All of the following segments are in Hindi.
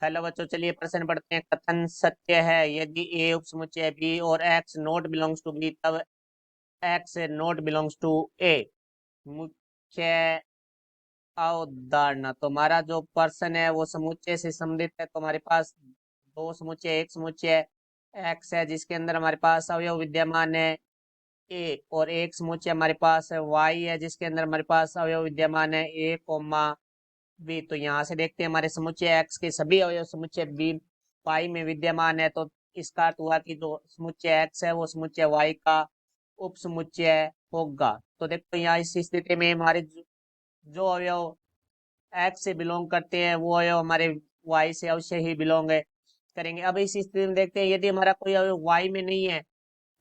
हेलो बच्चों, चलिए प्रश्न पढ़ते हैं। कथन सत्य है। यदि ए उपसमुच्चय बी और x not belongs to B, तब x not belongs to A. मुख्य अवधारणा। तो हमारा जो प्रश्न है वो समुच्चय से संबंधित है। तो हमारे पास दो समुच्चय, एक समुच्चय एक्स है जिसके अंदर हमारे पास अवयव विद्यमान है ए, और एक समुच्चय हमारे पास है वाई है जिसके अंदर हमारे पास अवयव विद्यमान है ए कोमा बी। तो यहाँ से देखते हैं हमारे समुच्चय एक्स के सभी अवयव समुच्चय बी पाई में विद्यमान है। तो इसका अर्थ हुआ कि जो समुच्चय एक्स है वो समुच्चय वाई का उप समुच्चय होगा। तो देखो यहाँ इस स्थिति में हमारे जो अवयव एक्स से बिलोंग करते हैं वो अवयव हमारे वाई से अवश्य ही बिलोंग करेंगे। अब इस स्थिति में देखते हैं यदि हमारा कोई अवयव वाई में नहीं है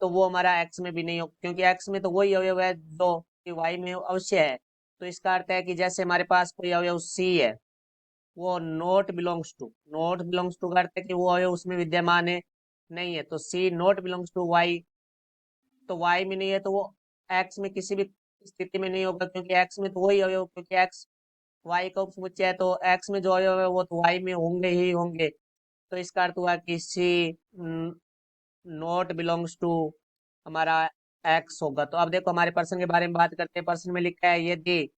तो वो हमारा एक्स में भी नहीं हो, क्योंकि एक्स में तो वही अवयव है जो कि वाई में अवश्य है। तो इसका अर्थ है कि जैसे हमारे पास कोई अवयव सी है, वो नोट बिलोंग्स टू करते कि वो अवयव उसमें विद्यमान है नहीं है। तो सी नोट बिलोंग्स टू वाई, तो वाई में नहीं है तो वो एक्स में किसी भी स्थिति में नहीं होगा, क्योंकि एक्स में तो वही अवयव, क्योंकि एक्स वाई का उपसमुच्चय है तो एक्स में जो अवयव है वो तो वाई में होंगे ही होंगे। तो इसका अर्थ हुआ कि सी नोट बिलोंग्स टू हमारा एक्स होगा। तो अब देखो हमारे प्रश्न के बारे में बात करते हैं। प्रश्न में लिखा है यदि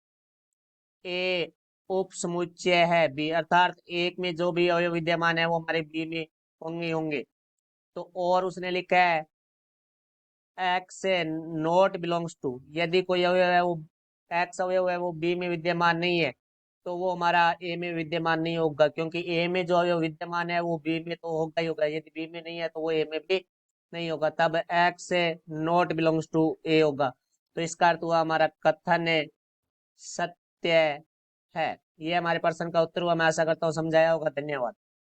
ए उप समुच्चय है बी, अर्थात एक में जो भी अवयव विद्यमान है वो हमारे बी में होंगे। तो और उसने लिखा है एक्स नॉट बिलोंग्स टू, यदि कोई अवयव है वो एक्स अवयव है वो बी में विद्यमान नहीं है तो वो हमारा ए में विद्यमान नहीं होगा, क्योंकि ए में जो अवयव विद्यमान है वो बी में तो होगा ही होगा। यदि बी में नहीं है तो वो ए में भी नहीं होगा, तब एक्स नॉट बिलोंग्स टू ए होगा। तो इसका अर्थ हुआ हमारा कथन सत्य है। ये हमारे प्रश्न का उत्तर हुआ। मैं आशा करता हूँ समझाया होगा। धन्यवाद।